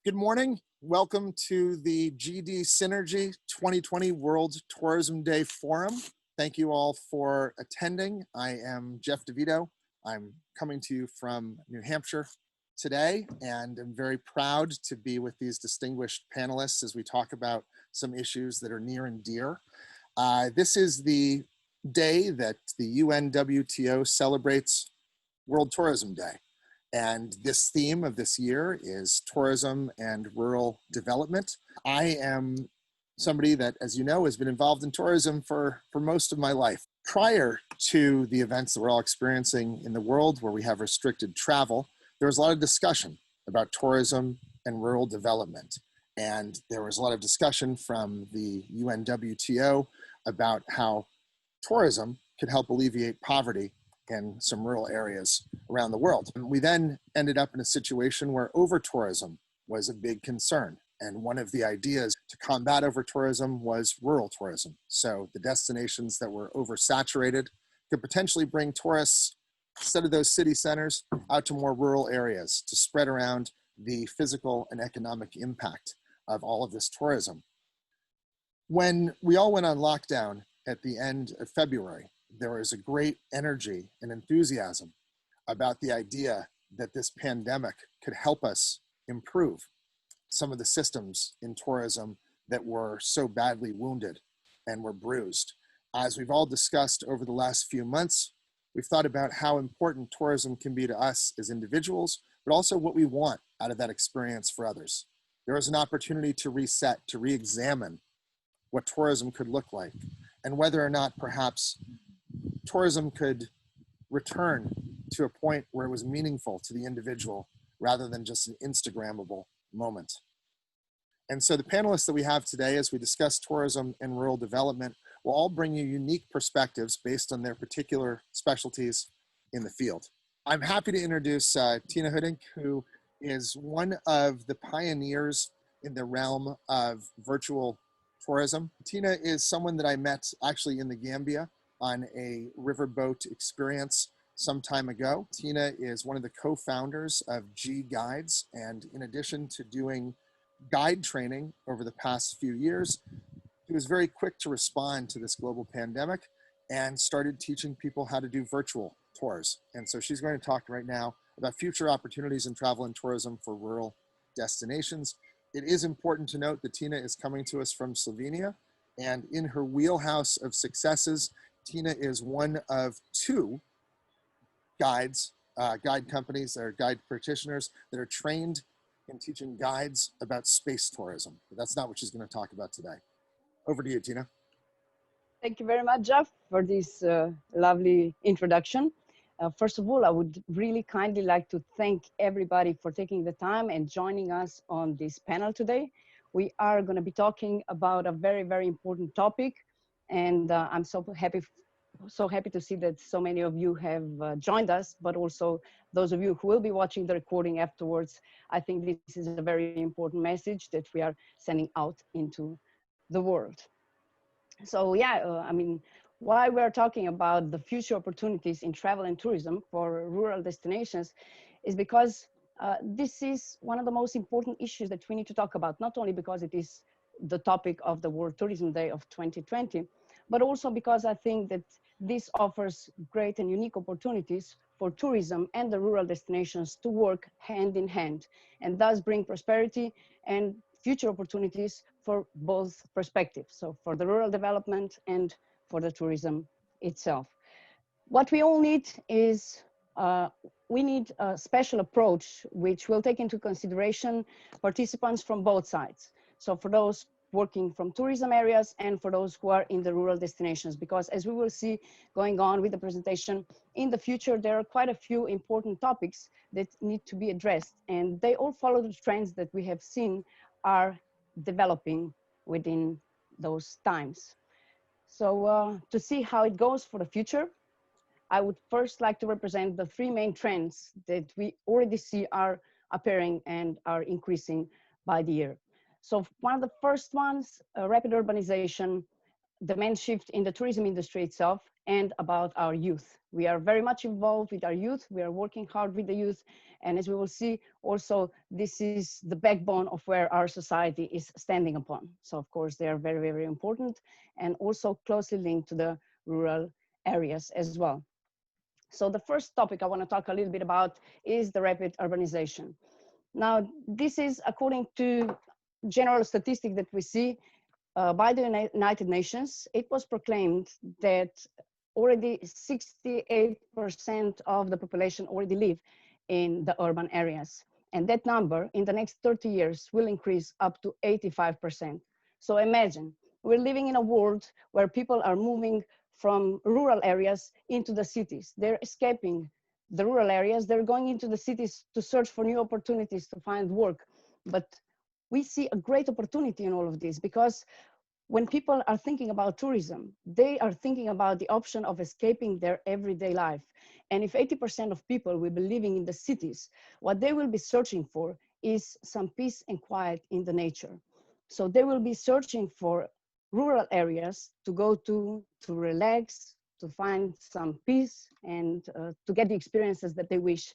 Good morning. Welcome to the GD Synergy 2020 World Tourism Day Forum. Thank you all for attending. I am Geoff DeVito. I'm coming to you from New Hampshire today, and I'm very proud to be with these distinguished panelists as we talk about some issues that are near and dear. This is the day that the UNWTO celebrates World Tourism Day. And this theme of this year is tourism and rural development. I am somebody that, as you know, has been involved in tourism for most of my life. Prior to the events that we're all experiencing in the world where we have restricted travel, there was a lot of discussion about tourism and rural development. And there was a lot of discussion from the UNWTO about how tourism could help alleviate poverty in some rural areas around the world. And we then ended up in a situation where over-tourism was a big concern. And one of the ideas to combat over-tourism was rural tourism. So the destinations that were oversaturated could potentially bring tourists, instead of those city centers, out to more rural areas to spread around the physical and economic impact of all of this tourism. When we all went on lockdown at the end of February, there was a great energy and enthusiasm about the idea that this pandemic could help us improve some of the systems in tourism that were so badly wounded and were bruised. As we've all discussed over the last few months, we've thought about how important tourism can be to us as individuals, but also what we want out of that experience for others. There is an opportunity to reset, to re-examine what tourism could look like, and whether or not perhaps tourism could return to a point where it was meaningful to the individual rather than just an Instagrammable moment. And so the panelists that we have today, as we discuss tourism and rural development, will all bring you unique perspectives based on their particular specialties in the field. I'm happy to introduce Tina Hudnik, who is one of the pioneers in the realm of virtual tourism. Tina is someone that I met actually in the Gambia on a riverboat experience some time ago. Tina is one of the co-founders of G Guides, and in addition to doing guide training over the past few years, he was very quick to respond to this global pandemic and started teaching people how to do virtual tours. And so she's going to talk right now about future opportunities in travel and tourism for rural destinations. It is important to note that Tina is coming to us from Slovenia, and in her wheelhouse of successes, Tina is one of two guide companies or guide practitioners that are trained in teaching guides about space tourism. But that's not what she's going to talk about today. Over to you, Tina. Thank you very much, Geoff, for this lovely introduction. First of all, I would really kindly like to thank everybody for taking the time and joining us on this panel today. We are going to be talking about a very, very important topic, and I'm so happy to see that so many of you have joined us, but also those of you who will be watching the recording afterwards. I think this is a very important message that we are sending out into the world. So yeah, I mean, why we're talking about the future opportunities in travel and tourism for rural destinations is because this is one of the most important issues that we need to talk about, not only because it is the topic of the World Tourism Day of 2020, but also because I think that this offers great and unique opportunities for tourism and the rural destinations to work hand in hand, and thus bring prosperity and future opportunities for both perspectives, so for the rural development and for the tourism itself. What we all need is we need a special approach which will take into consideration participants from both sides. So for those working from tourism areas and for those who are in the rural destinations, because as we will see going on with the presentation, in the future there are quite a few important topics that need to be addressed, and they all follow the trends that we have seen are developing within those times. So to see how it goes for the future, I would first like to represent the three main trends that we already see are appearing and are increasing by the year. So one of the first ones, rapid urbanization, the main shift in the tourism industry itself and about our youth. We are very much involved with our youth. We are working hard with the youth. And as we will see, also, this is the backbone of where our society is standing upon. So of course, they are very, very important and also closely linked to the rural areas as well. So the first topic I want to talk a little bit about is the rapid urbanization. Now, this is according to general statistic that we see by the United Nations. It was proclaimed that already 68% of the population already live in the urban areas. And that number in the next 30 years will increase up to 85%. So imagine, we're living in a world where people are moving from rural areas into the cities. They're escaping the rural areas. They're going into the cities to search for new opportunities to find work. But we see a great opportunity in all of this, because when people are thinking about tourism, they are thinking about the option of escaping their everyday life. And if 80% of people will be living in the cities, what they will be searching for is some peace and quiet in the nature. So they will be searching for rural areas to go to relax, to find some peace, and to get the experiences that they wish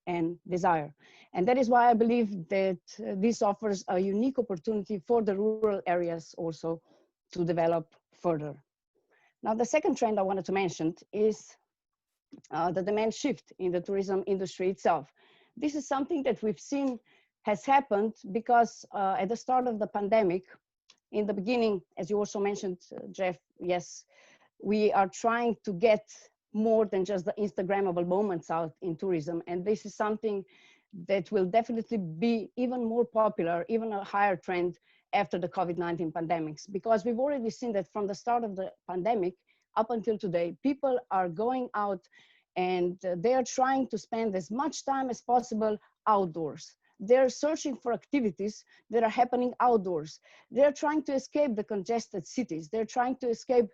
and desire. And that is why I believe that this offers a unique opportunity for the rural areas also to develop further. Now, the second trend I wanted to mention is the demand shift in the tourism industry itself. This is something that we've seen has happened because at the start of the pandemic, in the beginning, as you also mentioned, Geoff, yes, we are trying to get more than just the Instagrammable moments out in tourism. And this is something that will definitely be even more popular, even a higher trend after the COVID-19 pandemics, because we've already seen that from the start of the pandemic up until today, people are going out and they are trying to spend as much time as possible outdoors. They're searching for activities that are happening outdoors. They're trying to escape the congested cities. They're trying to escape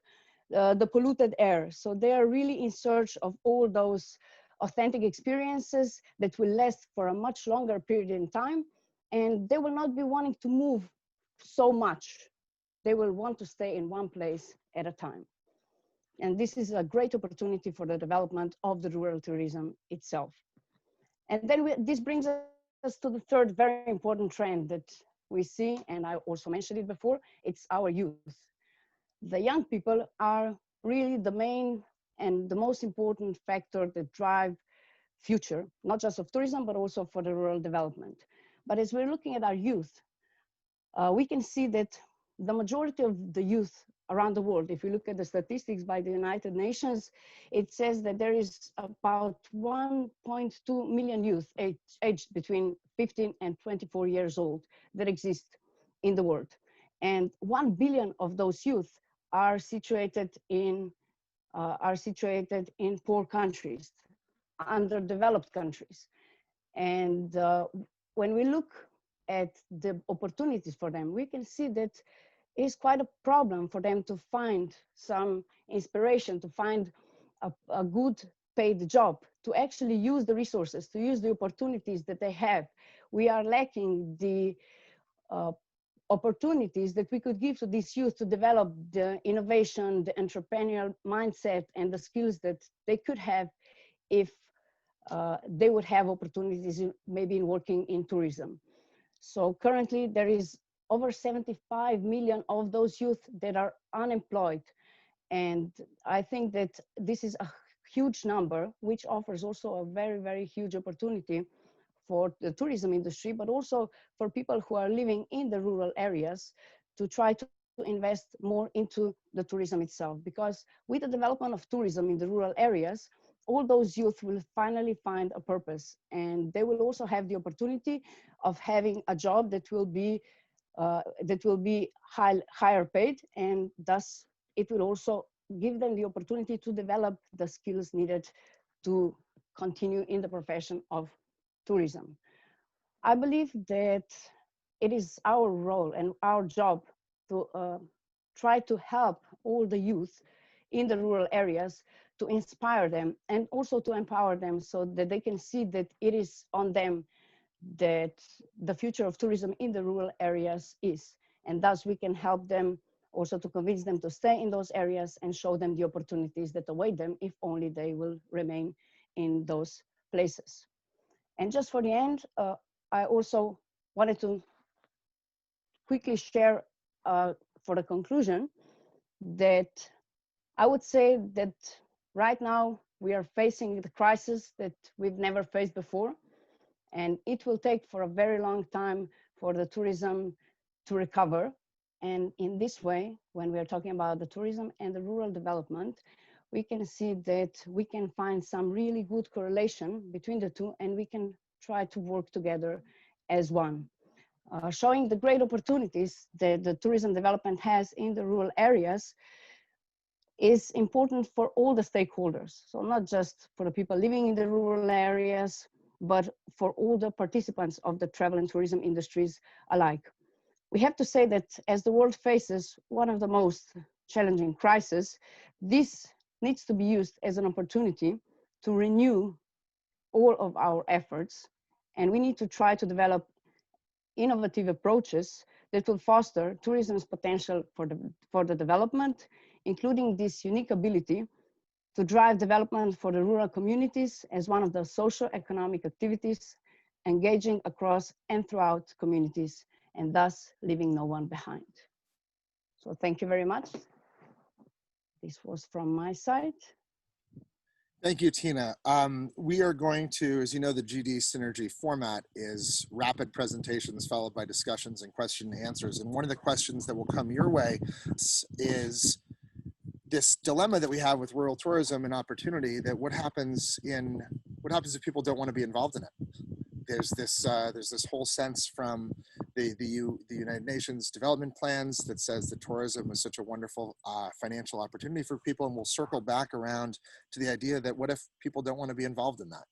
the polluted air. So they are really in search of all those authentic experiences that will last for a much longer period in time. And they will not be wanting to move so much. They will want to stay in one place at a time. And this is a great opportunity for the development of the rural tourism itself. And then this brings us to the third very important trend that we see, and I also mentioned it before, it's our youth. The young people are really the main and the most important factor that drive future, not just of tourism, but also for the rural development. But as we're looking at our youth, we can see that the majority of the youth around the world, if you look at the statistics by the United Nations, it says that there is about 1.2 million youth aged between 15 and 24 years old that exist in the world. And 1 billion of those youth are situated in poor countries, underdeveloped countries. And when we look at the opportunities for them, we can see that it's quite a problem for them to find some inspiration, to find a good paid job, to actually use the resources, to use the opportunities that they have. We are lacking the opportunities that we could give to these youth to develop the innovation, the entrepreneurial mindset, and the skills that they could have if they would have opportunities maybe in working in tourism. So currently there is over 75 million of those youth that are unemployed. And I think that this is a huge number, which offers also a very, very huge opportunity for the tourism industry, but also for people who are living in the rural areas to try to invest more into the tourism itself. Because with the development of tourism in the rural areas, all those youth will finally find a purpose, and they will also have the opportunity of having a job that will be higher paid, and thus it will also give them the opportunity to develop the skills needed to continue in the profession of tourism. I believe that it is our role and our job to try to help all the youth in the rural areas, to inspire them and also to empower them so that they can see that it is on them that the future of tourism in the rural areas is. And thus we can help them also to convince them to stay in those areas and show them the opportunities that await them if only they will remain in those places. And just for the end, I also wanted to quickly share for the conclusion that I would say that right now we are facing the crisis that we've never faced before, and it will take for a very long time for the tourism to recover. And in this way, when we are talking about the tourism and the rural development, we can see that we can find some really good correlation between the two, and we can try to work together as one. Showing the great opportunities that the tourism development has in the rural areas is important for all the stakeholders. So not just for the people living in the rural areas, but for all the participants of the travel and tourism industries alike. We have to say that as the world faces one of the most challenging crises, this needs to be used as an opportunity to renew all of our efforts. And we need to try to develop innovative approaches that will foster tourism's potential for the development, including this unique ability to drive development for the rural communities as one of the socio-economic activities, engaging across and throughout communities, and thus leaving no one behind. So thank you very much. This was from my side. Thank you, Tina. We are going to, as you know, the GD Synergy format is rapid presentations followed by discussions and question and answers. And one of the questions that will come your way is this dilemma that we have with rural tourism and opportunity, that what happens if people don't want to be involved in it? There's this whole sense from the United Nations development plans that says that tourism is such a wonderful financial opportunity for people, and we'll circle back around to the idea that what if people don't want to be involved in that?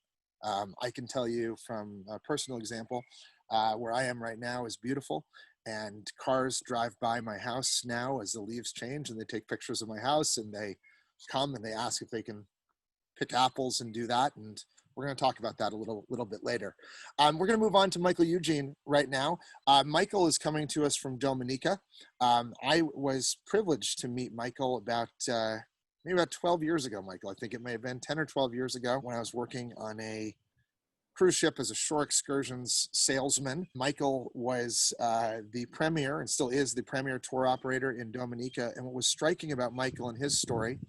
I can tell you from a personal example, where I am right now is beautiful, and cars drive by my house now as the leaves change, and they take pictures of my house, and they come and they ask if they can pick apples and do that. And we're going to talk about that a little bit later. We're going to move on to Michael Eugene right now. Michael is coming to us from Dominica. I was privileged to meet Michael maybe about 12 years ago, Michael. I think it may have been 10 or 12 years ago when I was working on a cruise ship as a shore excursions salesman. Michael was the premier, and still is the premier tour operator in Dominica. And what was striking about Michael and his story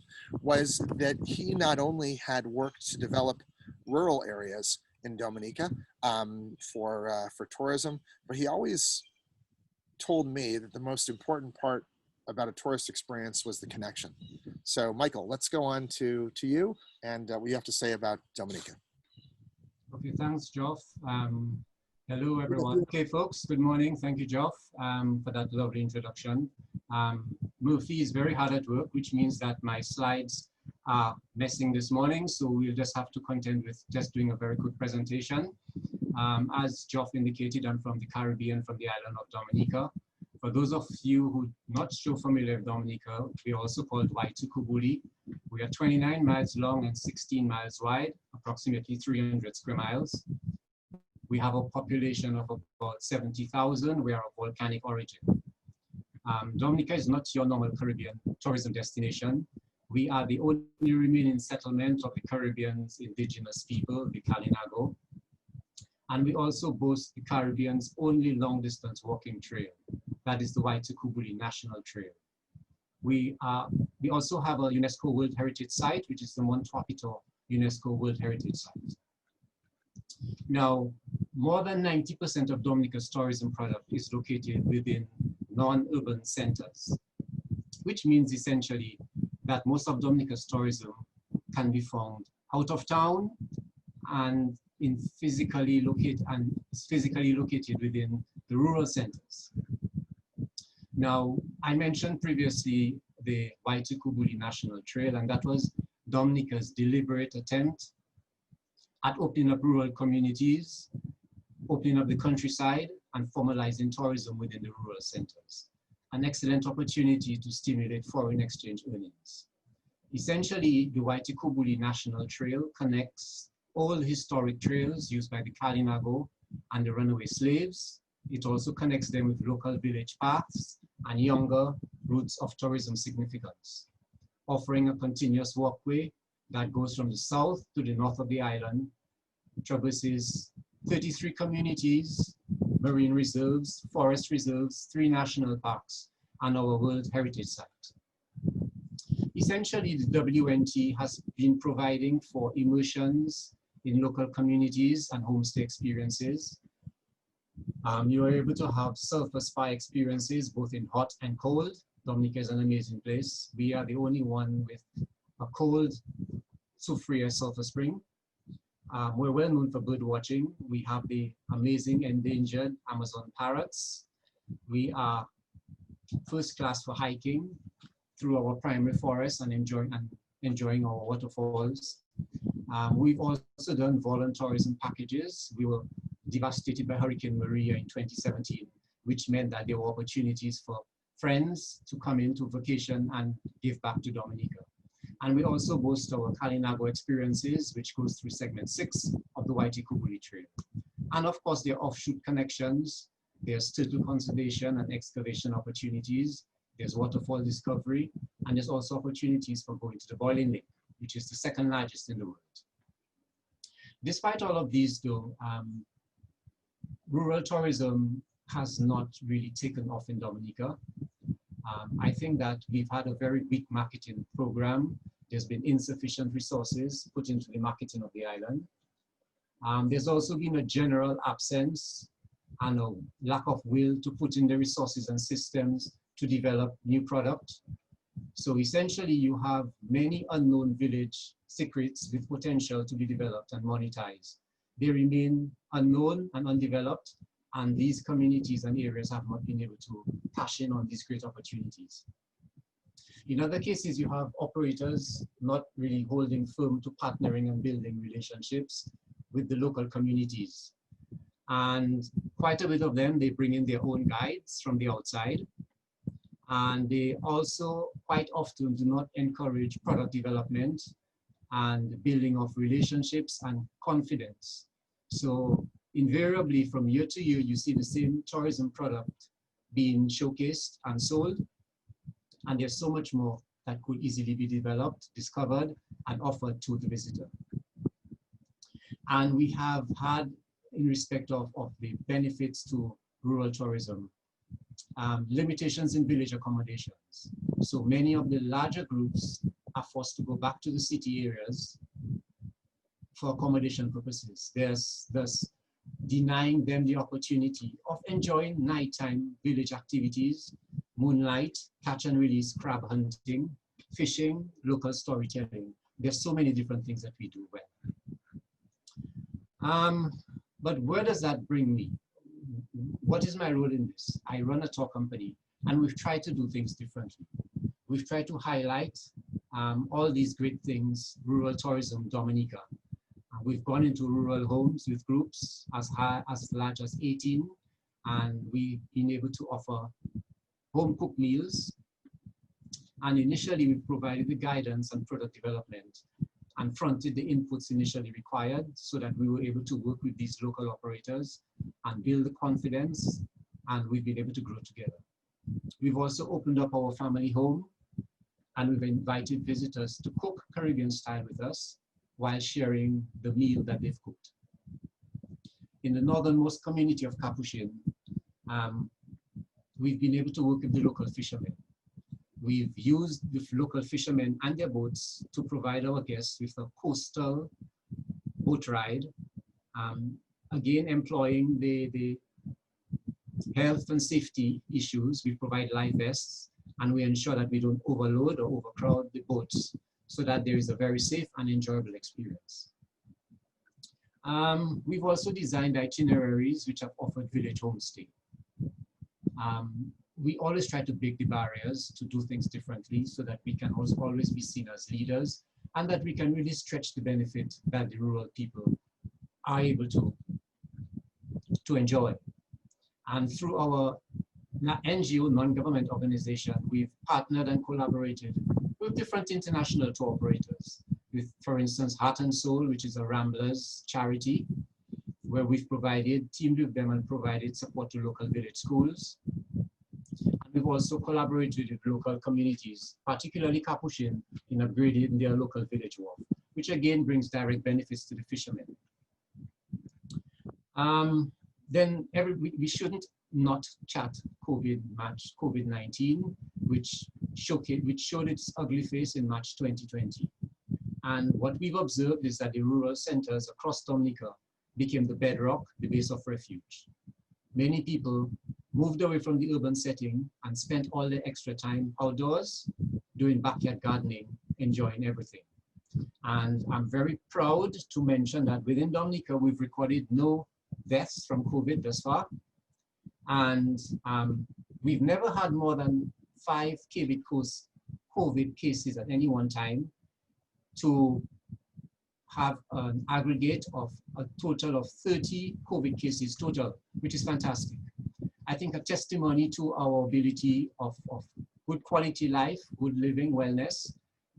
was that he not only had worked to develop rural areas in Dominica for tourism, but he always told me that the most important part about a tourist experience was the connection. So Michael, let's go on to you and what you have to say about Dominica. Okay, thanks, Geoff. Hello, everyone. Okay, folks, good morning. Thank you, Geoff, for that lovely introduction. Murphy is very hard at work, which means that my slides are messing this morning, so we'll just have to contend with just doing a very quick presentation. As Geoff indicated, I'm from the Caribbean, from the island of Dominica. For those of you who are not so familiar with Dominica, we are also called Waitukubuli. We are 29 miles long and 16 miles wide, approximately 300 square miles. We have a population of about 70,000. We are of volcanic origin. Dominica is not your normal Caribbean tourism destination. We are the only remaining settlement of the Caribbean's indigenous people, the Kalinago. And we also boast the Caribbean's only long-distance walking trail. That is the Waitukubuli National Trail. We also have a UNESCO World Heritage Site, which is the Montwapito UNESCO World Heritage Site. Now, more than 90% of Dominica's tourism product is located within non-urban centers, which means essentially that most of Dominica's tourism can be found out of town and physically located within the rural centers. Now, I mentioned previously the Waitukubuli National Trail, and that was Dominica's deliberate attempt at opening up rural communities, opening up the countryside, and formalizing tourism within the rural centers. An excellent opportunity to stimulate foreign exchange earnings. Essentially, the Waitukubuli National Trail connects all historic trails used by the Kalinago and the runaway slaves. It also connects them with local village paths and younger routes of tourism significance, offering a continuous walkway that goes from the south to the north of the island, traverses 33 communities, marine reserves, forest reserves, 3 national parks, and our World Heritage Site. Essentially, the WNT has been providing for immersions in local communities and homestay experiences. You are able to have sulfur spa experiences both in hot and cold. Dominica is an amazing place. We are the only one with a cold Soufriere sulfur spring. We're well known for bird watching. We have the amazing endangered Amazon parrots. We are first class for hiking through our primary forest and enjoying our waterfalls. We've also done volunteerism packages. We were devastated by Hurricane Maria in 2017, which meant that there were opportunities for friends to come into vacation and give back to Dominica. And we also boast our Kalinago experiences, which goes through segment 6 of the Waikikubuli Trail. And of course, there are offshoot connections. There's turtle conservation and excavation opportunities. There's waterfall discovery, and there's also opportunities for going to the Boiling Lake, which is the 2nd largest in the world. Despite all of these though, rural tourism has not really taken off in Dominica. I think that we've had a very weak marketing program. There's been insufficient resources put into the marketing of the island. There's also been a general absence and a lack of will to put in the resources and systems to develop new product. So essentially you have many unknown village secrets with potential to be developed and monetized. They remain unknown and undeveloped, and these communities and areas have not been able to cash in on these great opportunities. In other cases, you have operators not really holding firm to partnering and building relationships with the local communities. And quite a bit of them, they bring in their own guides from the outside. And they also quite often do not encourage product development and building of relationships and confidence. So invariably from year to year, you see the same tourism product being showcased and sold. And there's so much more that could easily be developed, discovered, and offered to the visitor. And we have had, in respect of the benefits to rural tourism, limitations in village accommodations. So many of the larger groups are forced to go back to the city areas for accommodation purposes. There's thus denying them the opportunity of enjoying nighttime village activities, moonlight, catch and release, crab hunting, fishing, local storytelling. There's so many different things that we do well. But where does that bring me? What is my role in this? I run a tour company, and we've tried to do things differently. We've tried to highlight all these great things, rural tourism, Dominica. We've gone into rural homes with groups as large as 18, and we've been able to offer home-cooked meals. And initially, we provided the guidance and product development and fronted the inputs initially required so that we were able to work with these local operators and build the confidence, and we've been able to grow together. We've also opened up our family home, and we've invited visitors to cook Caribbean style with us while sharing the meal that they've cooked. In the northernmost community of Capuchin, we've been able to work with the local fishermen. We've used the local fishermen and their boats to provide our guests with a coastal boat ride, again employing the health and safety issues. We provide life vests, and we ensure that we don't overload or overcrowd the boats so that there is a very safe and enjoyable experience. We've also designed itineraries which have offered village homestay. We always try to break the barriers to do things differently so that we can also always be seen as leaders, and that we can really stretch the benefit that the rural people are able to enjoy. And through our NGO, non-government organization, we've partnered and collaborated with different international tour operators, with, for instance, Heart and Soul, which is a Ramblers charity, where we've teamed with them and provided support to local village schools. And we've also collaborated with local communities, particularly Capuchin, in upgrading their local village wharf, which again brings direct benefits to the fishermen. Then we shouldn't not chat COVID-19, which showed its ugly face in March 2020. And what we've observed is that the rural centers across Dominica became the bedrock, the base of refuge. Many people moved away from the urban setting and spent all their extra time outdoors, doing backyard gardening, enjoying everything. And I'm very proud to mention that within Dominica, we've recorded no deaths from COVID thus far. And we've never had more than 5 COVID cases at any one time to have an aggregate of a total of 30 COVID cases total, which is fantastic. I think a testimony to our ability of good quality life, good living, wellness.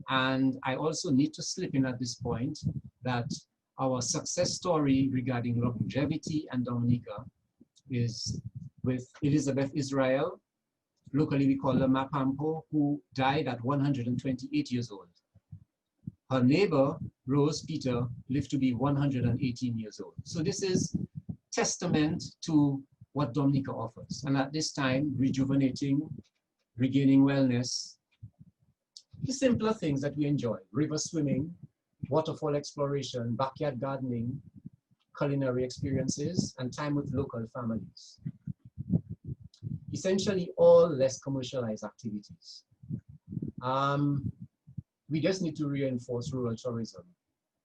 And I also need to slip in at this point that our success story regarding longevity and Dominica is with Elizabeth Israel. Locally, we call her Mapampo, who died at 128 years old. Her neighbor, Rose Peter, lived to be 118 years old. So this is testament to what Dominica offers. And at this time, rejuvenating, regaining wellness, the simpler things that we enjoy: river swimming, waterfall exploration, backyard gardening, culinary experiences, and time with local families. Essentially all less commercialized activities. We just need to reinforce rural tourism.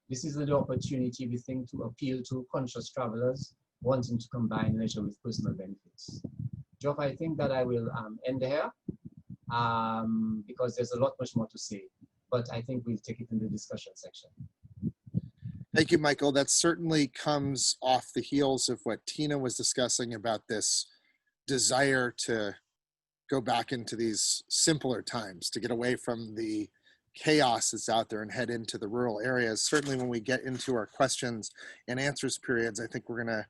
This is the opportunity, we think, to appeal to conscious travelers wanting to combine leisure with personal benefits. Geoff, I think that I will end here because there's a lot much more to say, but I think we'll take it in the discussion section. Thank you, Michael. That certainly comes off the heels of what Tina was discussing about this desire to go back into these simpler times, to get away from the chaos that's out there and head into the rural areas. Certainly when we get into our questions and answers periods, I think we're going to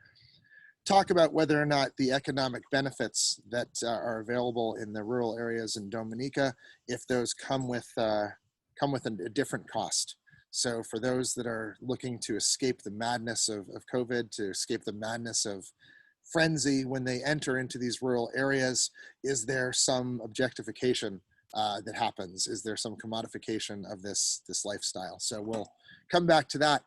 talk about whether or not the economic benefits that are available in the rural areas in Dominica, if those come with a different cost. So for those that are looking to escape the madness of COVID, to escape the madness of frenzy when they enter into these rural areas, is there some objectification that happens? Is there some commodification of this lifestyle? So we'll come back to that.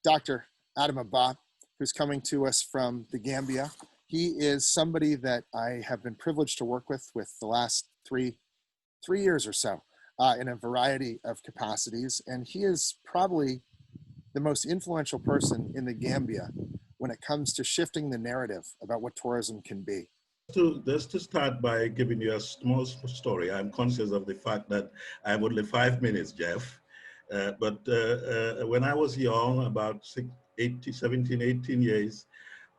Dr. Adama Bah, who's coming to us from the Gambia. He is somebody that I have been privileged to work with the last three years or so in a variety of capacities. And he is probably the most influential person in the Gambia when it comes to shifting the narrative about what tourism can be. Just to start by giving you a small story, I'm conscious of the fact that I have only 5 minutes, Geoff. But when I was young, about 17, 18 years,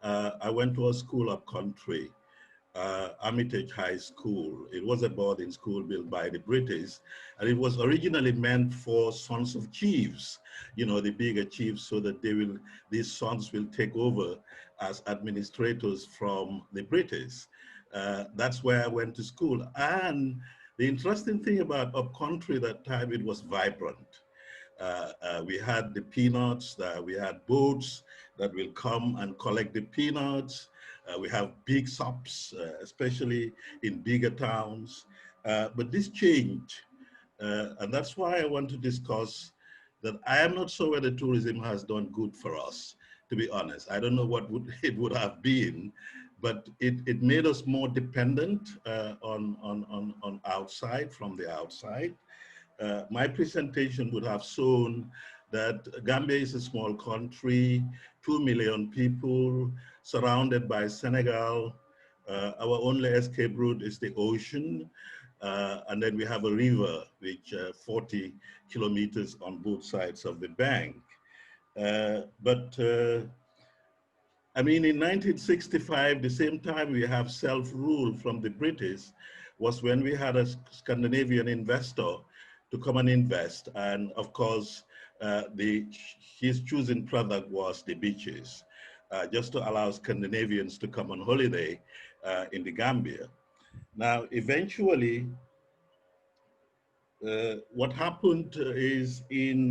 I went to a school up country, Armitage High School. It was a boarding school built by the British, and it was originally meant for sons of chiefs, you know, the bigger chiefs, so that these sons will take over as administrators from the British. That's where I went to school. And the interesting thing about upcountry that time, it was vibrant. We had the peanuts, we had boats that will come and collect the peanuts. We have big shops, especially in bigger towns. But this changed. And that's why I want to discuss that I am not sure whether tourism has done good for us, to be honest. I don't know what it would have been, but it made us more dependent on outside, from the outside. My presentation would have shown that Gambia is a small country, 2 million people, surrounded by Senegal. Our only escape route is the ocean. And then we have a river, which 40 kilometers on both sides of the bank. I mean, in 1965, the same time we have self-rule from the British was when we had a Scandinavian investor to come and invest. And of course, his choosing product was the beaches, just to allow Scandinavians to come on holiday in the Gambia. Now, eventually, what happened is in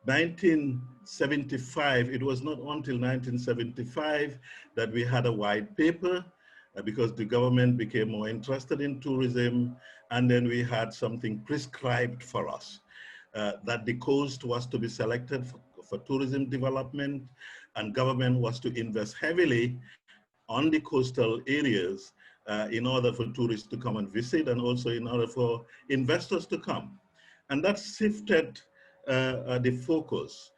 1975, it was not until 1975 that we had a white paper because the government became more interested in tourism, and then we had something prescribed for us that the coast was to be selected for tourism development, and government was to invest heavily on the coastal areas in order for tourists to come and visit, and also in order for investors to come. And that shifted the focus,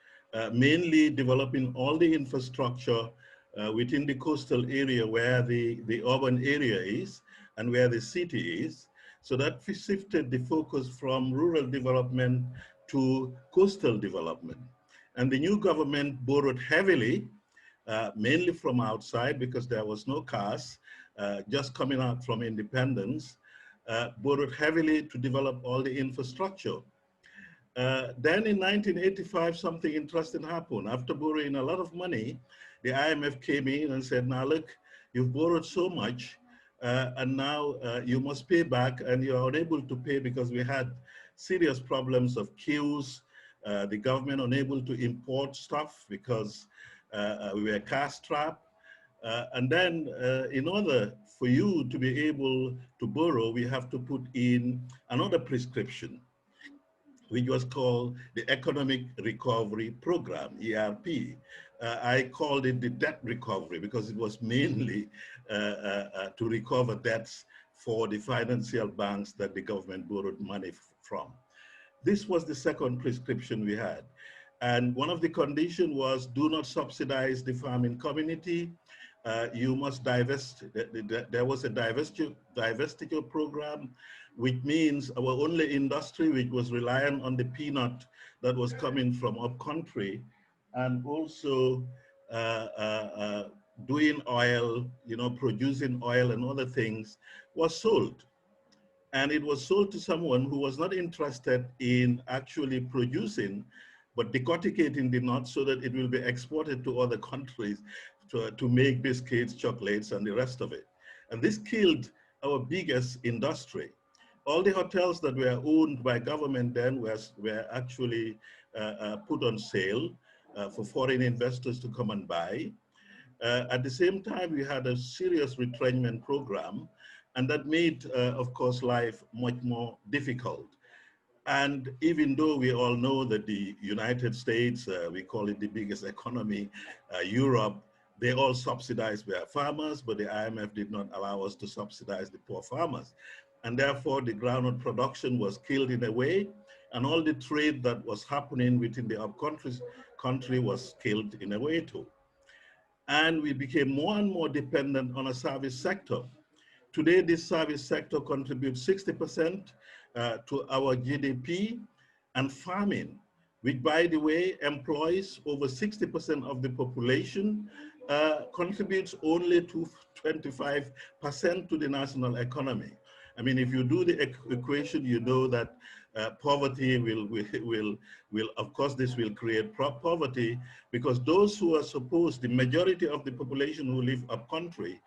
mainly developing all the infrastructure within the coastal area where the urban area is and where the city is. So that shifted the focus from rural development to coastal development. And the new government borrowed heavily, mainly from outside because there was no cars, just coming out from independence, borrowed heavily to develop all the infrastructure. Then in 1985, something interesting happened. After borrowing a lot of money, the IMF came in and said, now look, you've borrowed so much, and now you must pay back, and you're unable to pay because we had serious problems of queues, the government unable to import stuff because we were cash-strapped. And then in order for you to be able to borrow, we have to put in another prescription, which was called the Economic Recovery Program, ERP. I called it the debt recovery because it was mainly to recover debts for the financial banks that the government borrowed money from. This was the second prescription we had. And one of the conditions was do not subsidize the farming community. You must divest. There was a divestiture program, which means our only industry, which was reliant on the peanut that was coming from up country, and also doing oil, producing oil and other things, was sold. And it was sold to someone who was not interested in actually producing, but decorticating the nut so that it will be exported to other countries to make biscuits, chocolates, and the rest of it. And this killed our biggest industry. All the hotels that were owned by government then were actually put on sale for foreign investors to come and buy. At the same time, we had a serious retrenchment program, and that made, of course, life much more difficult. And even though we all know that the United States, we call it the biggest economy, Europe, they all subsidized their farmers, but the IMF did not allow us to subsidize the poor farmers. And therefore, the groundnut production was killed in a way, and all the trade that was happening within the country was killed in a way too. And we became more and more dependent on a service sector. Today, this service sector contributes 60% to our GDP, and farming, which by the way, employs over 60% of the population, contributes only to 25% to the national economy. I mean, if you do the equation, you know that poverty will, of course, this will create poverty because those who are supposed, the majority of the population who live up country,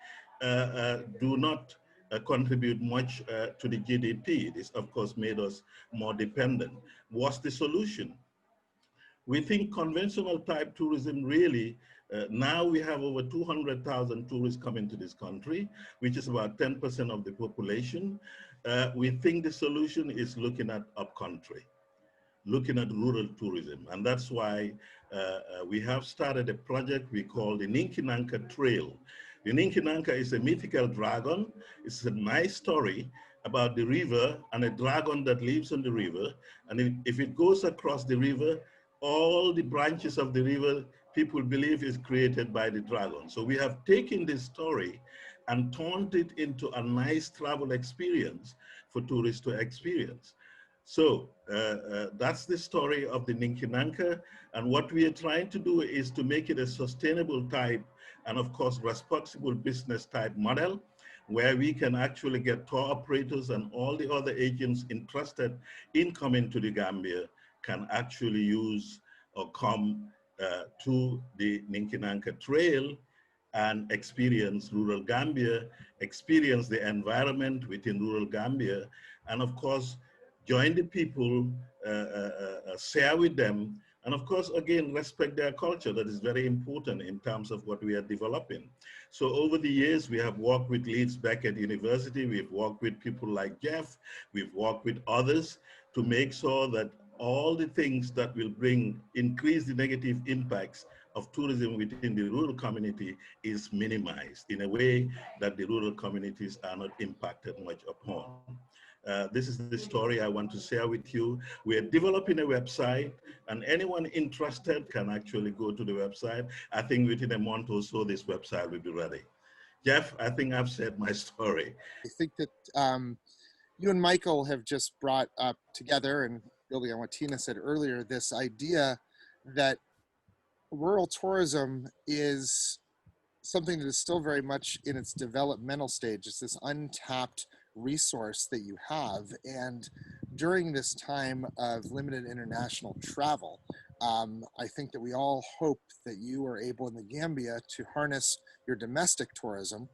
do not contribute much to the GDP. This, of course, made us more dependent. What's the solution? We think conventional type tourism really, now we have over 200,000 tourists coming to this country, which is about 10% of the population. We think the solution is looking at upcountry, looking at rural tourism. And that's why we have started a project we call the Ninkinanka Trail. The Ninkinanka is a mythical dragon. It's a nice story about the river and a dragon that lives on the river. And if it goes across the river, all the branches of the river, people believe is created by the dragon. So we have taken this story and turned it into a nice travel experience for tourists to experience. So that's the story of the Ninkinanka. And what we are trying to do is to make it a sustainable type and of course, responsible business type model where we can actually get tour operators and all the other agents interested in coming to the Gambia can actually use or come to the Ninkinanka Trail and experience rural Gambia, experience the environment within rural Gambia, and of course, join the people, share with them, and of course, again, respect their culture. That is very important in terms of what we are developing. So over the years, we have worked with Leeds Beckett University, we've worked with people like Geoff, we've worked with others to make sure that all the things that will increase the negative impacts of tourism within the rural community is minimized in a way that the rural communities are not impacted much upon. This is the story I want to share with you. We are developing a website, and anyone interested can actually go to the website. I think within a month or so, this website will be ready. Geoff, I think I've said my story. I think that you and Michael have just brought up together, and building on what Tina said earlier, this idea that rural tourism is something that is still very much in its developmental stage. It's this untapped resource that you have. And during this time of limited international travel, I think that we all hope that you are able in the Gambia to harness your domestic tourism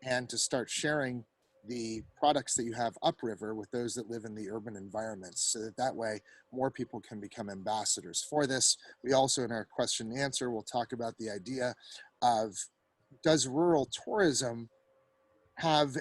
and to start sharing the products that you have upriver with those that live in the urban environments, so that way more people can become ambassadors for this. We also, in our question and answer, will talk about the idea of, does rural tourism have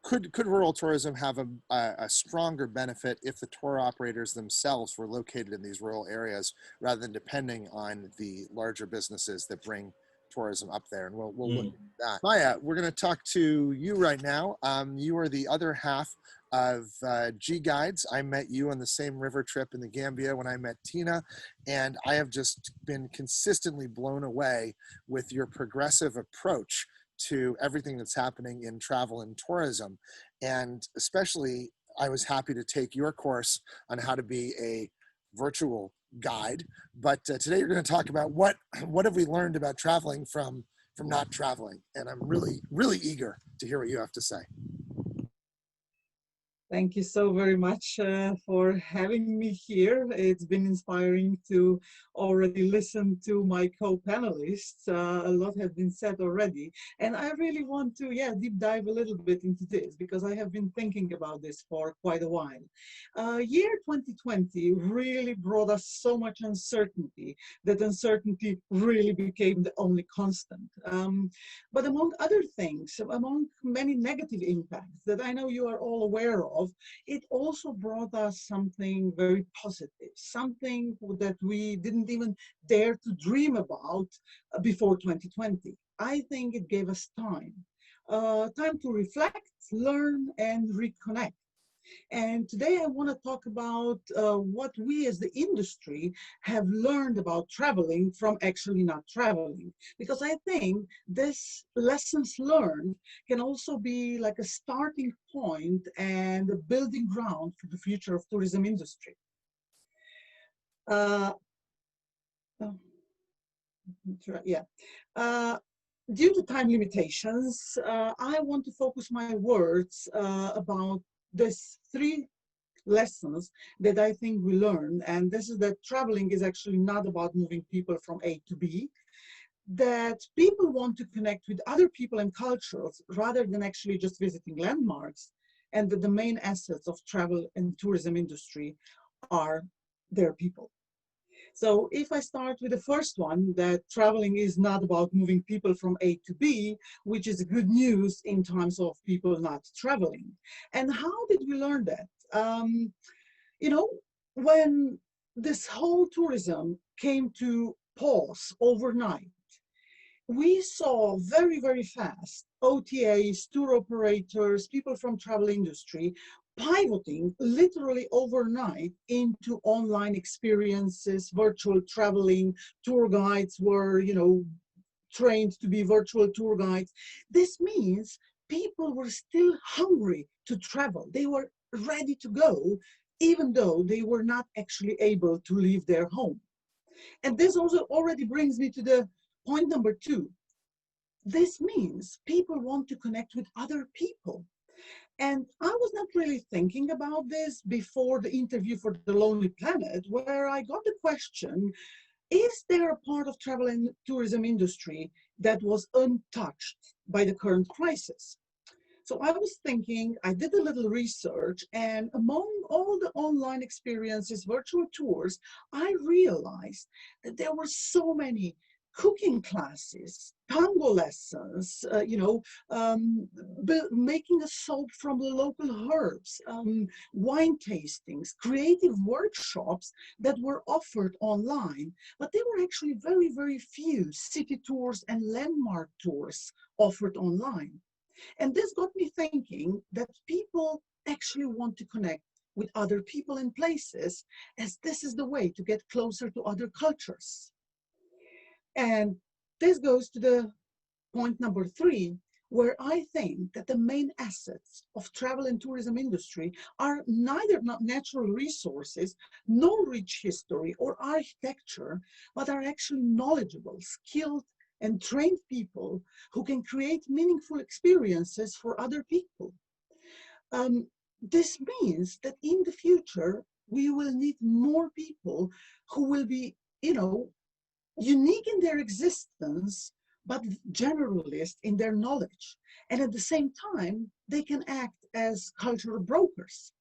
could rural tourism have a stronger benefit if the tour operators themselves were located in these rural areas rather than depending on the larger businesses that bring tourism up there? And we'll look at that. Maja, we're going to talk to you right now. You are the other half of G Guides. I met you on the same river trip in the Gambia when I met Tina, and I have just been consistently blown away with your progressive approach to everything that's happening in travel and tourism. And especially, I was happy to take your course on how to be a virtual guide. But today you're going to talk about what have we learned about traveling from not traveling. And I'm really, really eager to hear what you have to say. Thank you so very much for having me here. It's been inspiring to already listen to my co-panelists. A lot has been said already. And I really want to, deep dive a little bit into this because I have been thinking about this for quite a while. Year 2020 really brought us so much uncertainty that uncertainty really became the only constant. But among other things, among many negative impacts that I know you are all aware of, it also brought us something very positive, something that we didn't even dare to dream about before 2020. I think it gave us time to reflect, learn, and reconnect. And today I want to talk about what we as the industry have learned about traveling from actually not traveling. Because I think this lessons learned can also be like a starting point and a building ground for the future of tourism industry. Due to time limitations, I want to focus my words about these three lessons that I think we learned, and this is that traveling is actually not about moving people from A to B, that people want to connect with other people and cultures rather than actually just visiting landmarks, and that the main assets of travel and tourism industry are their people. So if I start with the first one, that traveling is not about moving people from A to B, which is good news in terms of people not traveling. And how did we learn that? When this whole tourism came to pause overnight, we saw very, very fast OTAs, tour operators, people from travel industry pivoting literally overnight into online experiences, virtual traveling. Tour guides were, trained to be virtual tour guides. This means people were still hungry to travel. They were ready to go, even though they were not actually able to leave their home. And this also already brings me to the point number 2. This means people want to connect with other people. And I was not really thinking about this before the interview for The Lonely Planet, where I got the question, is there a part of travel and tourism industry that was untouched by the current crisis? So I was thinking, I did a little research, and among all the online experiences, virtual tours, I realized that there were so many cooking classes, tango lessons, making a soap from the local herbs, wine tastings, creative workshops that were offered online. But there were actually very, very few city tours and landmark tours offered online. And this got me thinking that people actually want to connect with other people and places, as this is the way to get closer to other cultures. And this goes to the point number 3, where I think that the main assets of travel and tourism industry are neither not natural resources, nor rich history or architecture, but are actually knowledgeable, skilled, and trained people who can create meaningful experiences for other people. This means that in the future, we will need more people who will be, unique in their existence, but generalist in their knowledge. And at the same time, they can act as cultural brokers.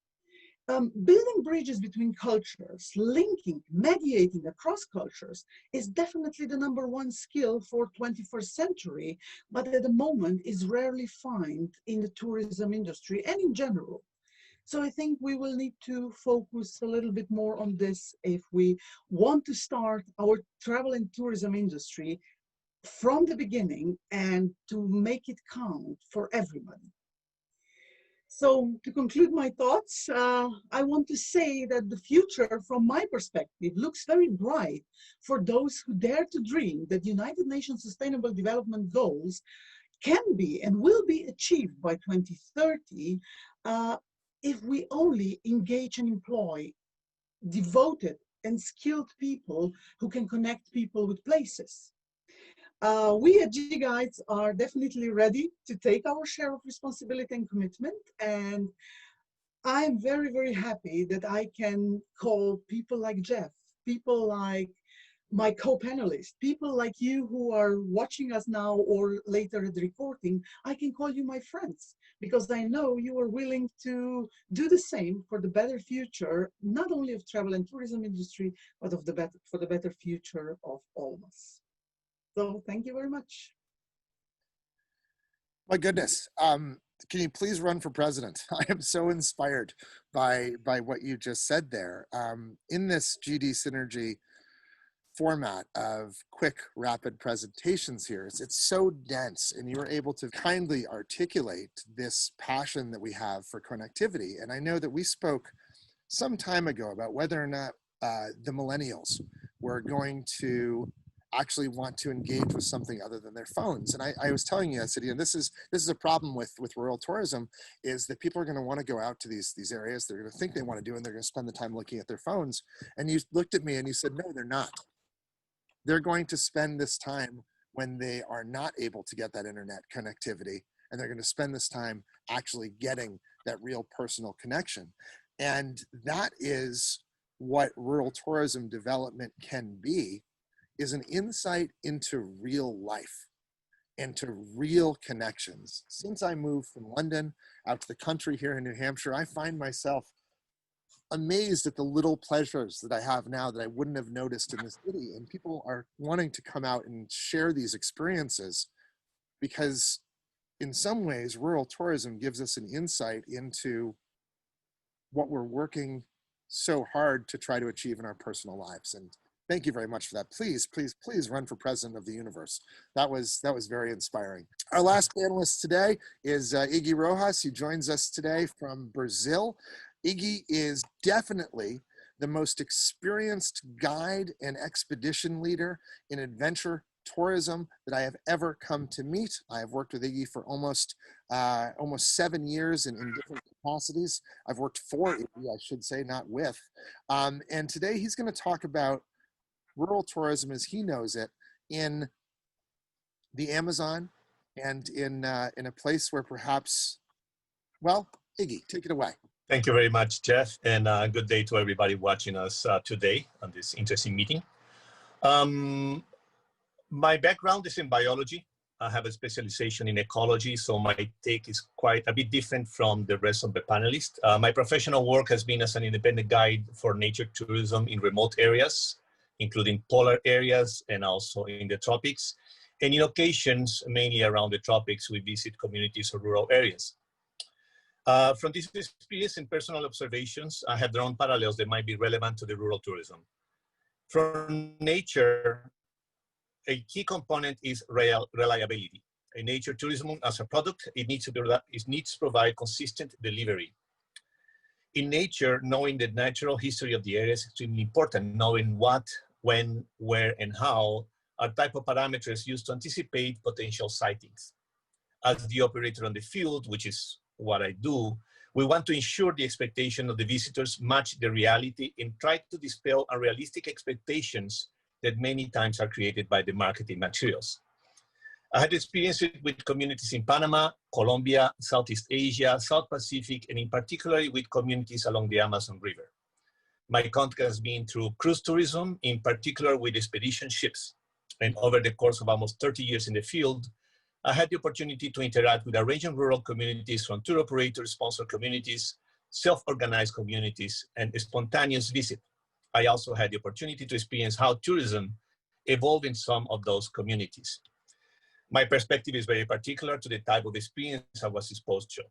Building bridges between cultures, linking, mediating across cultures is definitely the #1 skill for 21st century, but at the moment is rarely found in the tourism industry and in general. So I think we will need to focus a little bit more on this if we want to start our travel and tourism industry from the beginning and to make it count for everybody. So to conclude my thoughts, I want to say that the future, from my perspective, looks very bright for those who dare to dream that United Nations Sustainable Development Goals can be and will be achieved by 2030 if we only engage and employ devoted and skilled people who can connect people with places. We at G-Guides are definitely ready to take our share of responsibility and commitment, and I'm very, very happy that I can call people like Geoff, people like my co-panelists, people like you who are watching us now or later at the recording. I can call you my friends, because I know you are willing to do the same for the better future, not only of travel and tourism industry, but for the better future of all of us. So thank you very much. My goodness. Can you please run for president? I am so inspired by what you just said there. In this GD Synergy format of quick, rapid presentations here, it's so dense, and you were able to kindly articulate this passion that we have for connectivity. And I know that we spoke some time ago about whether or not the millennials were going to actually want to engage with something other than their phones. And I was telling you, I said, this is a problem with rural tourism, is that people are going to want to go out to these areas. They're going to think they want to do, and they're going to spend the time looking at their phones. And you looked at me and you said, no, they're not. They're going to spend this time when they are not able to get that internet connectivity, and they're going to spend this time actually getting that real personal connection. And that is what rural tourism development can be, is an insight into real life, into real connections. Since I moved from London out to the country here in New Hampshire, I find myself amazed at the little pleasures that I have now that I wouldn't have noticed in the city. And people are wanting to come out and share these experiences, because in some ways, rural tourism gives us an insight into what we're working so hard to try to achieve in our personal lives. And thank you very much for that. Please, please, please run for president of the universe. That was very inspiring. Our last panelist today is Iggy Rojas. He joins us today from Brazil. Iggy is definitely the most experienced guide and expedition leader in adventure tourism that I have ever come to meet. I have worked with Iggy for almost 7 years in different capacities. I've worked for Iggy, I should say, not with. And today he's going to talk about rural tourism as he knows it in the Amazon, and in a place where perhaps, well, Iggy, take it away. Thank you very much, Geoff, and good day to everybody watching us today on this interesting meeting. My background is in biology. I have a specialization in ecology, so my take is quite a bit different from the rest of the panelists. My professional work has been as an independent guide for nature tourism in remote areas, including polar areas and also in the tropics. And in occasions, mainly around the tropics, we visit communities or rural areas. From this experience and personal observations, I have drawn parallels that might be relevant to the rural tourism. From nature, a key component is reliability. In nature tourism as a product, it needs to provide consistent delivery. In nature, knowing the natural history of the area is extremely important. Knowing what, when, where, and how are type of parameters used to anticipate potential sightings. As the operator on the field, which is what I do, we want to ensure the expectation of the visitors match the reality and try to dispel unrealistic expectations that many times are created by the marketing materials. I had experience with communities in Panama, Colombia, Southeast Asia, South Pacific, and in particular with communities along the Amazon River. My contact has been through cruise tourism, in particular with expedition ships. And over the course of almost 30 years in the field, I had the opportunity to interact with a range of rural communities, from tour operators, sponsored communities, self-organized communities, and spontaneous visit. I also had the opportunity to experience how tourism evolved in some of those communities. My perspective is very particular to the type of experience I was exposed to.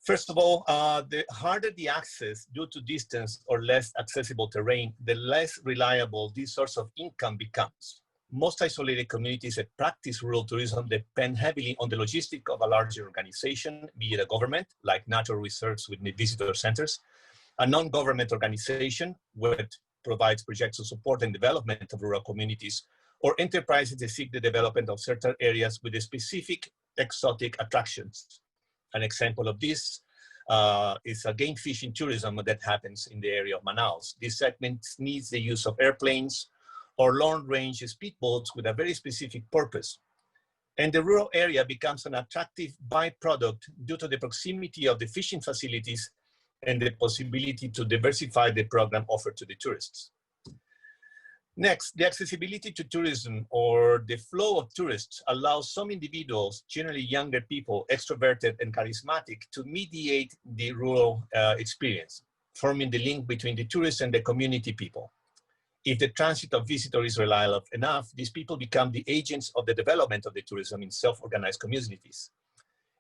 First of all, the harder the access due to distance or less accessible terrain, the less reliable this source of income becomes. Most isolated communities that practice rural tourism depend heavily on the logistics of a larger organization, be it a government, like natural reserves with visitor centers, a non-government organization which provides projects to support and development of rural communities, or enterprises that seek the development of certain areas with specific exotic attractions. An example of this is a game fishing tourism that happens in the area of Manaus. This segment needs the use of airplanes or long-range speedboats with a very specific purpose. And the rural area becomes an attractive byproduct due to the proximity of the fishing facilities and the possibility to diversify the program offered to the tourists. Next, the accessibility to tourism or the flow of tourists allows some individuals, generally younger people, extroverted and charismatic, to mediate the rural experience, forming the link between the tourists and the community people. If the transit of visitors is reliable enough, these people become the agents of the development of the tourism in self-organized communities.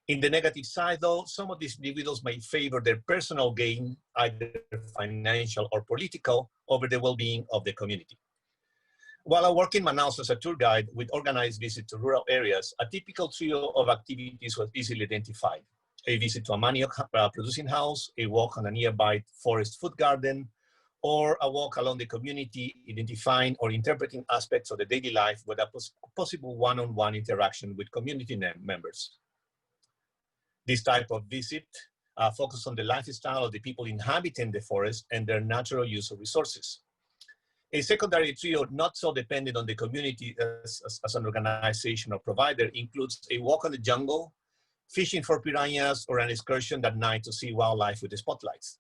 In the negative side, though, some of these individuals may favor their personal gain, either financial or political, over the well-being of the community. While I work in Manaus as a tour guide with organized visits to rural areas, a typical trio of activities was easily identified. A visit to a manioc producing house, a walk on a nearby forest food garden, or a walk along the community, identifying or interpreting aspects of the daily life with a possible one-on-one interaction with community members. This type of visit focuses on the lifestyle of the people inhabiting the forest and their natural use of resources. A secondary trio, not so dependent on the community as an organization or provider, includes a walk on the jungle, fishing for piranhas, or an excursion at night to see wildlife with the spotlights.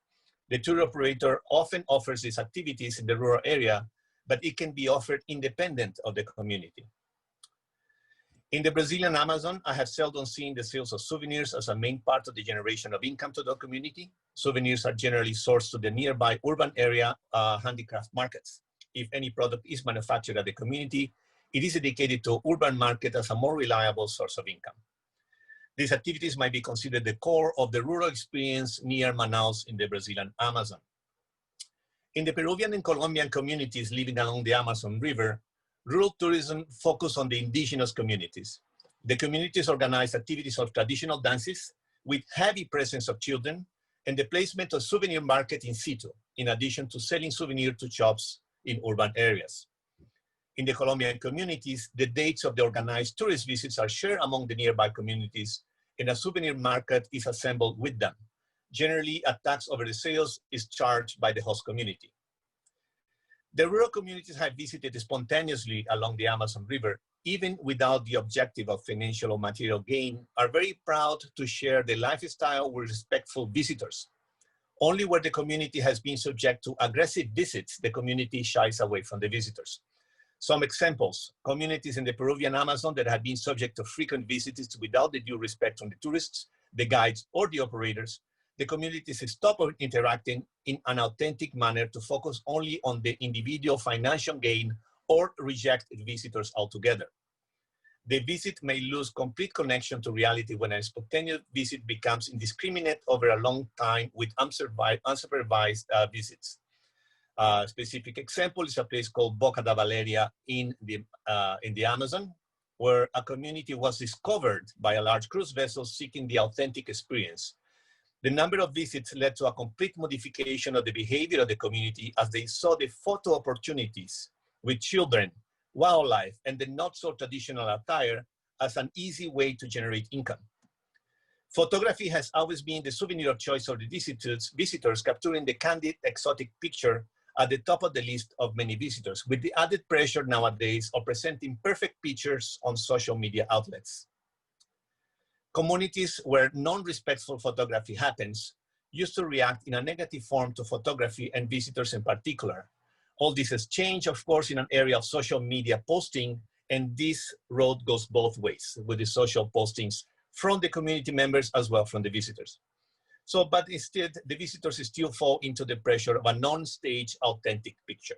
The tour operator often offers these activities in the rural area, but it can be offered independent of the community. In the Brazilian Amazon, I have seldom seen the sales of souvenirs as a main part of the generation of income to the community. Souvenirs are generally sourced to the nearby urban area handicraft markets. If any product is manufactured at the community, it is dedicated to urban market as a more reliable source of income. These activities might be considered the core of the rural experience near Manaus in the Brazilian Amazon. In the Peruvian and Colombian communities living along the Amazon River, rural tourism focuses on the indigenous communities. The communities organize activities of traditional dances with heavy presence of children and the placement of souvenir market in situ, in addition to selling souvenirs to shops in urban areas. In the Colombian communities, the dates of the organized tourist visits are shared among the nearby communities, and a souvenir market is assembled with them. Generally, a tax over the sales is charged by the host community. The rural communities have visited spontaneously along the Amazon River, even without the objective of financial or material gain, are very proud to share their lifestyle with respectful visitors. Only where the community has been subject to aggressive visits, the community shies away from the visitors. Some examples: communities in the Peruvian Amazon that have been subject to frequent visits without the due respect from the tourists, the guides, or the operators. The communities stop interacting in an authentic manner to focus only on the individual financial gain or reject visitors altogether. The visit may lose complete connection to reality when a spontaneous visit becomes indiscriminate over a long time with unsupervised visits. A specific example is a place called Boca da Valeria in the Amazon, where a community was discovered by a large cruise vessel seeking the authentic experience. The number of visits led to a complete modification of the behavior of the community as they saw the photo opportunities with children, wildlife, and the not so traditional attire as an easy way to generate income. Photography has always been the souvenir of choice of the visitors, capturing the candid, exotic picture at the top of the list of many visitors, with the added pressure nowadays of presenting perfect pictures on social media outlets. Communities where non-respectful photography happens used to react in a negative form to photography and visitors in particular. All this has changed, of course, in an area of social media posting, and this road goes both ways with the social postings from the community members as well from the visitors. So, but instead, the visitors still fall into the pressure of a non-staged, authentic picture.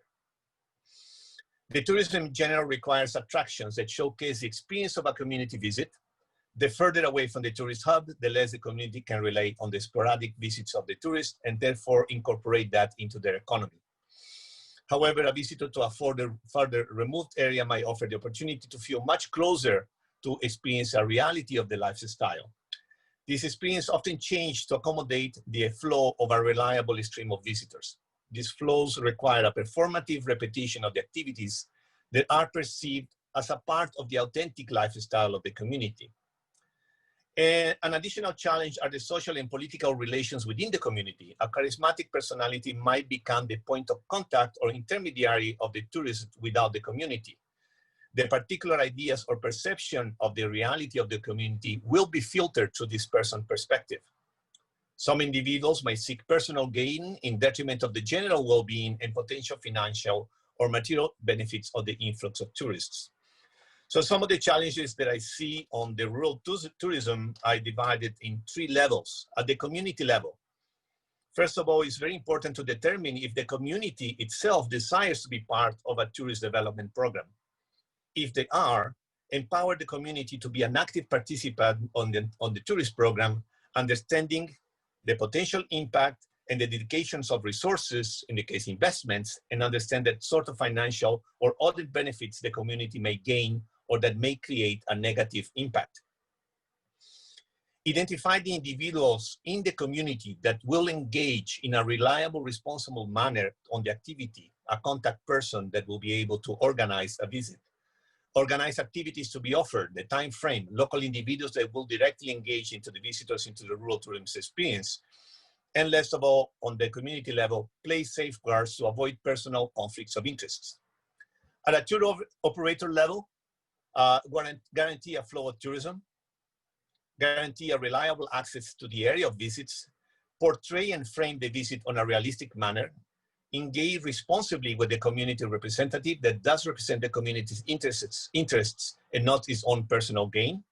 The tourism in general requires attractions that showcase the experience of a community visit. The further away from the tourist hub, the less the community can rely on the sporadic visits of the tourists and therefore incorporate that into their economy. However, a visitor to a further removed area might offer the opportunity to feel much closer to experience a reality of the lifestyle. This experience often changes to accommodate the flow of a reliable stream of visitors. These flows require a performative repetition of the activities that are perceived as a part of the authentic lifestyle of the community. And an additional challenge are the social and political relations within the community. A charismatic personality might become the point of contact or intermediary of the tourist without the community. The particular ideas or perception of the reality of the community will be filtered through this person's perspective. Some individuals might seek personal gain in detriment of the general well-being and potential financial or material benefits of the influx of tourists. So some of the challenges that I see on the rural tourism, I divided in 3 levels. At the community level, first of all, it's very important to determine if the community itself desires to be part of a tourist development program. If they are, empower the community to be an active participant on the tourist program, understanding the potential impact and the dedications of resources, in the case investments, and understand that sort of financial or other benefits the community may gain or that may create a negative impact. Identify the individuals in the community that will engage in a reliable, responsible manner on the activity, a contact person that will be able to organize a visit. Organize activities to be offered, the time frame, local individuals that will directly engage into the visitors into the rural tourism experience. And last of all, on the community level, place safeguards to avoid personal conflicts of interests. At a tour operator level, guarantee a flow of tourism, guarantee a reliable access to the area of visits, portray and frame the visit on a realistic manner, engage responsibly with the community representative that does represent the community's interests and not its own personal gain,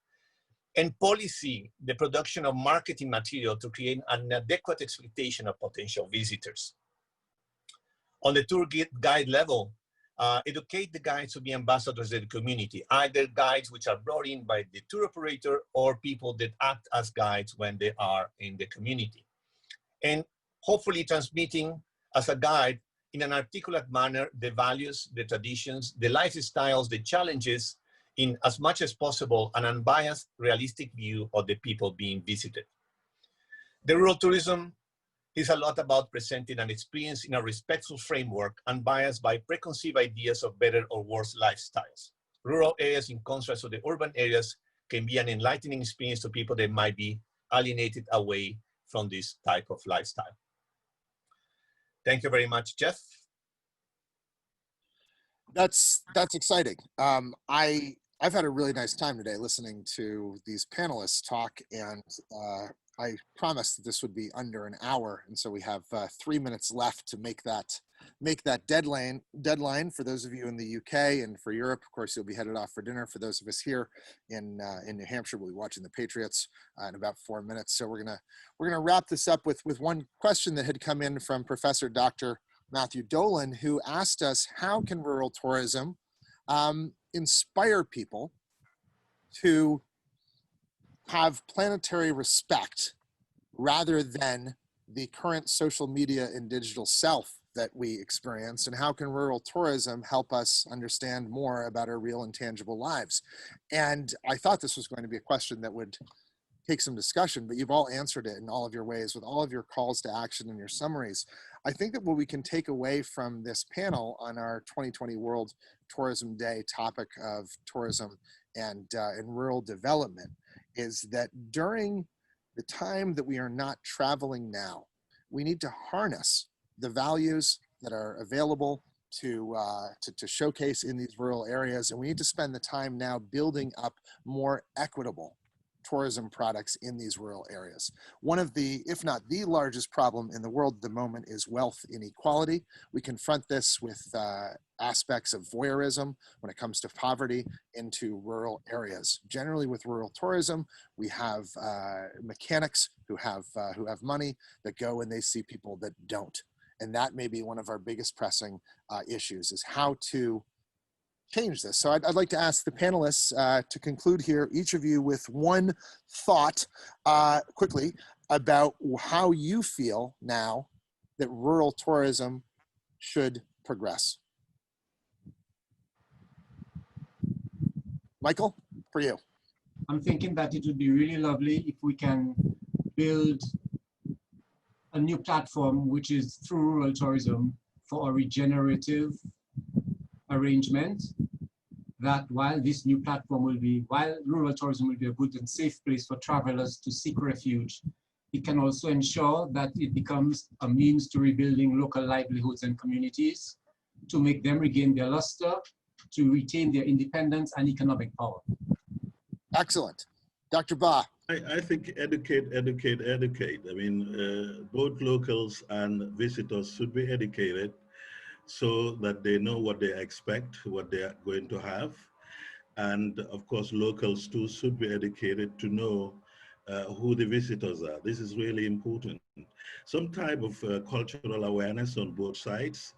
and policy the production of marketing material to create an adequate expectation of potential visitors. On the tour guide level, educate the guides to be ambassadors of the community, either guides which are brought in by the tour operator or people that act as guides when they are in the community. And hopefully transmitting as a guide in an articulate manner the values, the traditions, the lifestyles, the challenges, in as much as possible an unbiased, realistic view of the people being visited. The rural tourism is a lot about presenting an experience in a respectful framework, unbiased by preconceived ideas of better or worse lifestyles. Rural areas, in contrast to the urban areas, can be an enlightening experience to people that might be alienated away from this type of lifestyle. Thank you very much, Geoff. That's exciting. I've had a really nice time today listening to these panelists talk, and I promised that this would be under an hour, and so we have 3 minutes left to make that deadline for those of you in the UK, and for Europe, of course, you'll be headed off for dinner. For those of us here in New Hampshire, we'll be watching the Patriots in about 4 minutes. So we're gonna wrap this up with one question that had come in from Professor Dr. Matthew Dolan, who asked us, how can rural tourism inspire people to have planetary respect rather than the current social media and digital self that we experience, and how can rural tourism help us understand more about our real and tangible lives? And I thought this was going to be a question that would take some discussion, but you've all answered it in all of your ways with all of your calls to action and your summaries. I think that what we can take away from this panel on our 2020 World Tourism Day topic of tourism and rural development is that during the time that we are not traveling now, we need to harness the values that are available to showcase in these rural areas, and we need to spend the time now building up more equitable tourism products in these rural areas. One of the, if not the largest problem in the world at the moment is wealth inequality. We confront this with aspects of voyeurism when it comes to poverty into rural areas. Generally with rural tourism, we have mechanics who have money that go and they see people that don't. And that may be one of our biggest pressing issues, is how to change this. So I'd like to ask the panelists to conclude here, each of you with one thought quickly about how you feel now that rural tourism should progress. Michael, for you. I'm thinking that it would be really lovely if we can build a new platform, which is through rural tourism, for a regenerative arrangement, that while this new platform will be, while rural tourism will be a good and safe place for travelers to seek refuge, it can also ensure that it becomes a means to rebuilding local livelihoods and communities, to make them regain their luster, to retain their independence and economic power. Excellent. Dr. Bah. I think educate. I mean, both locals and visitors should be educated so that they know what they expect, what they are going to have. And of course, locals too should be educated to know who the visitors are. This is really important. Some type of cultural awareness on both sides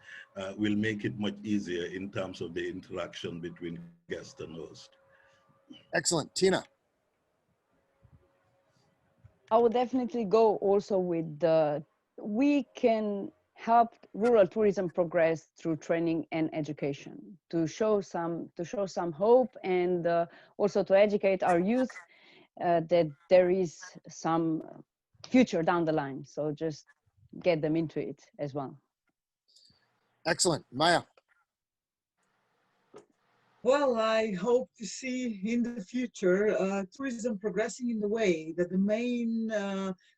will make it much easier in terms of the interaction between guest and host. Excellent. Tina. I would definitely go also with we can help rural tourism progress through training and education to show some hope, and also to educate our youth that there is some future down the line. So just get them into it as well. Excellent. Maja. Well, I hope to see in the future tourism progressing in the way that the main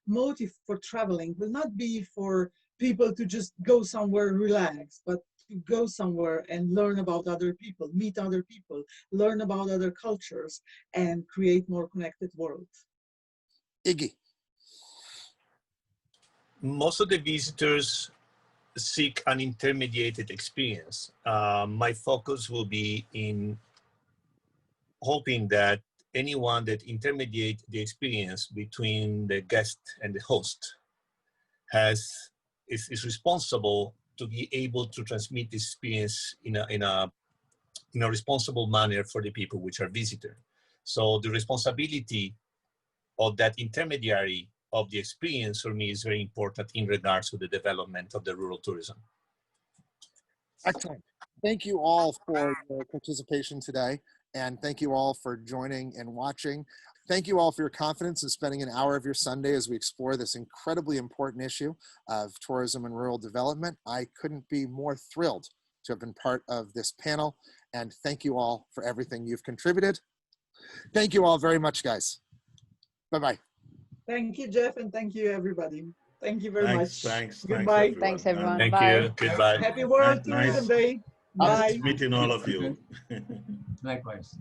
motive for traveling will not be for people to just go somewhere relax, but to go somewhere and learn about other people, meet other people, learn about other cultures, and create more connected worlds. Iggy. Most of the visitors seek an intermediated experience. My focus will be in hoping that anyone that intermediate the experience between the guest and the host is responsible to be able to transmit this experience in a responsible manner for the people which are visitor. So the responsibility of that intermediary of the experience for me is very important in regards to the development of the rural tourism. Excellent. Thank you all for your participation today, and thank you all for joining and watching. Thank you all for your confidence in spending an hour of your Sunday as we explore this incredibly important issue of tourism and rural development. I couldn't be more thrilled to have been part of this panel, and thank you all for everything you've contributed. Thank you all very much, guys. Bye-bye. Thank you, Geoff, and thank you, everybody. Thank you very much. Thanks. Goodbye. Thanks, everyone. Thank Bye. you. Goodbye. Happy World Tourism Day. Bye. Nice meeting all of you. Likewise.